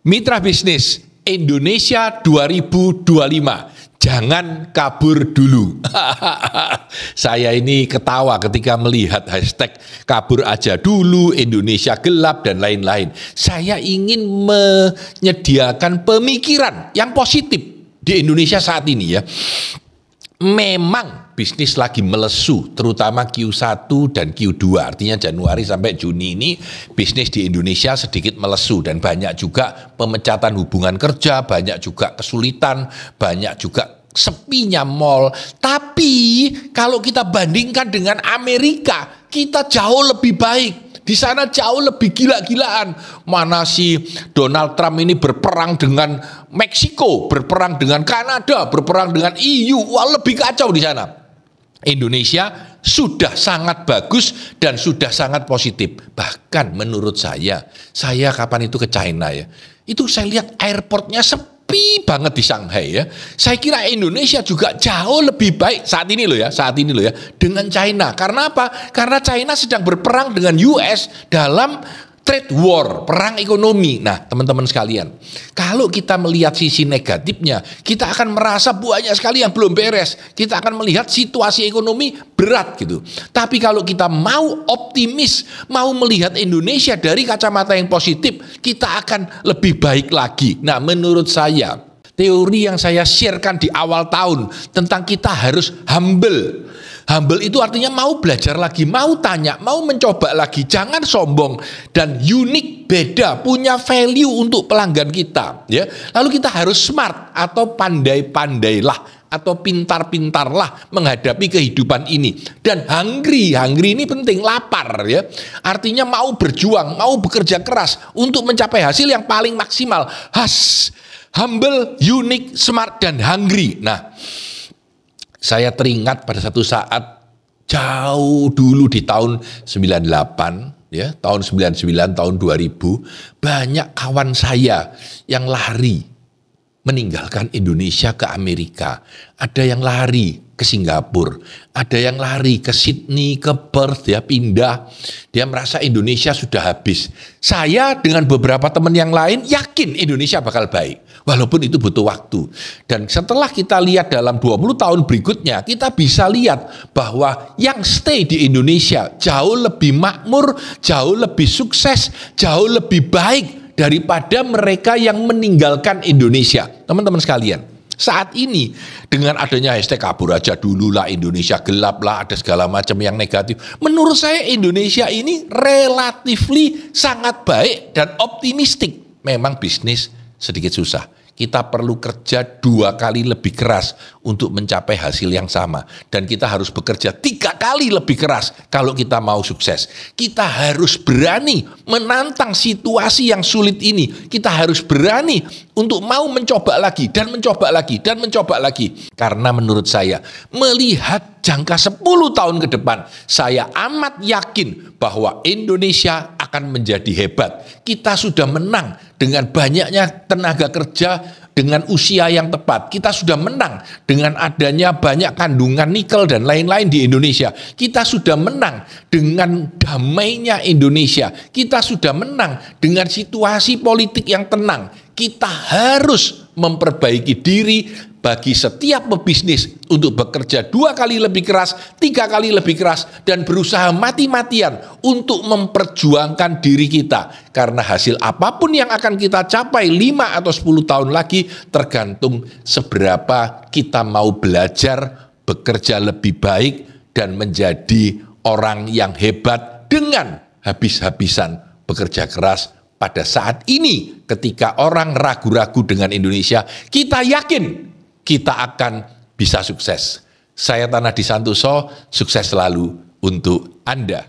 Mitra bisnis Indonesia 2025. Jangan kabur dulu. Saya ini ketawa ketika melihat hashtag kabur aja dulu, Indonesia gelap, dan lain-lain. Saya ingin menyediakan pemikiran yang positif di Indonesia saat ini ya. Memang bisnis lagi melesu, terutama Q1 dan Q2, artinya Januari sampai Juni ini bisnis di Indonesia sedikit melesu dan banyak juga pemecatan hubungan kerja, banyak juga kesulitan, banyak juga sepinya mall. Tapi kalau kita bandingkan dengan Amerika, kita jauh lebih baik. Di sana jauh lebih gila-gilaan. Mana si Donald Trump ini berperang dengan Meksiko, berperang dengan Kanada, berperang dengan EU. Wah, lebih kacau di sana. Indonesia sudah sangat bagus dan sudah sangat positif. Bahkan menurut saya kapan itu ke China ya, itu saya lihat airportnya sepi banget di Shanghai ya. Saya kira Indonesia juga jauh lebih baik saat ini loh ya dengan China. Karena apa? Karena China sedang berperang dengan US dalam trade war, perang ekonomi. Nah, teman-teman sekalian, kalau kita melihat sisi negatifnya, kita akan merasa banyak sekali yang belum beres. Kita akan melihat situasi ekonomi berat gitu. Tapi kalau kita mau optimis, mau melihat Indonesia dari kacamata yang positif, kita akan lebih baik lagi. Nah, menurut saya, teori yang saya sharekan di awal tahun tentang kita harus humble. Humble itu artinya mau belajar lagi, mau tanya, mau mencoba lagi, jangan sombong dan unik, beda, punya value untuk pelanggan kita ya. Lalu kita harus smart atau pandai-pandailah atau pintar-pintarlah menghadapi kehidupan ini. Dan hungry ini penting, lapar ya. Artinya mau berjuang, mau bekerja keras untuk mencapai hasil yang paling maksimal. Humble, unik, smart, dan hungry. Nah, saya teringat pada satu saat jauh dulu di tahun 98 ya, tahun 99, tahun 2000, banyak kawan saya yang lari meninggalkan Indonesia ke Amerika. Ada yang lari ke Singapura, ada yang lari ke Sydney, ke Perth ya, pindah. Dia merasa Indonesia sudah habis. Saya dengan beberapa teman yang lain yakin Indonesia bakal baik. Walaupun itu butuh waktu. Dan setelah kita lihat dalam 20 tahun berikutnya, kita bisa lihat bahwa yang stay di Indonesia jauh lebih makmur, jauh lebih sukses, jauh lebih baik daripada mereka yang meninggalkan Indonesia. Teman-teman sekalian, saat ini dengan adanya hashtag kabur aja dulu lah, Indonesia gelap lah, ada segala macam yang negatif. Menurut saya Indonesia ini relatively sangat baik dan optimistik. Memang bisnis sedikit susah. Kita perlu kerja 2 kali lebih keras untuk mencapai hasil yang sama. Dan kita harus bekerja 3 kali lebih keras kalau kita mau sukses. Kita harus berani menantang situasi yang sulit ini. Kita harus berani untuk mau mencoba lagi dan mencoba lagi dan mencoba lagi. Karena menurut saya, melihat jangka 10 tahun ke depan, saya amat yakin bahwa Indonesia akan menjadi hebat. Kita sudah menang dengan banyaknya tenaga kerja dengan usia yang tepat. Kita sudah menang dengan adanya banyak kandungan nikel dan lain-lain di Indonesia. Kita sudah menang dengan damainya Indonesia. Kita sudah menang dengan situasi politik yang tenang. Kita harus memperbaiki diri bagi setiap pebisnis untuk bekerja 2 kali lebih keras, 3 kali lebih keras, dan berusaha mati-matian untuk memperjuangkan diri kita. Karena hasil apapun yang akan kita capai 5 atau 10 tahun lagi tergantung seberapa kita mau belajar, bekerja lebih baik, dan menjadi orang yang hebat dengan habis-habisan bekerja keras. Pada saat ini ketika orang ragu-ragu dengan Indonesia, kita yakin kita akan bisa sukses. Saya Tanah di Santoso, sukses selalu untuk Anda.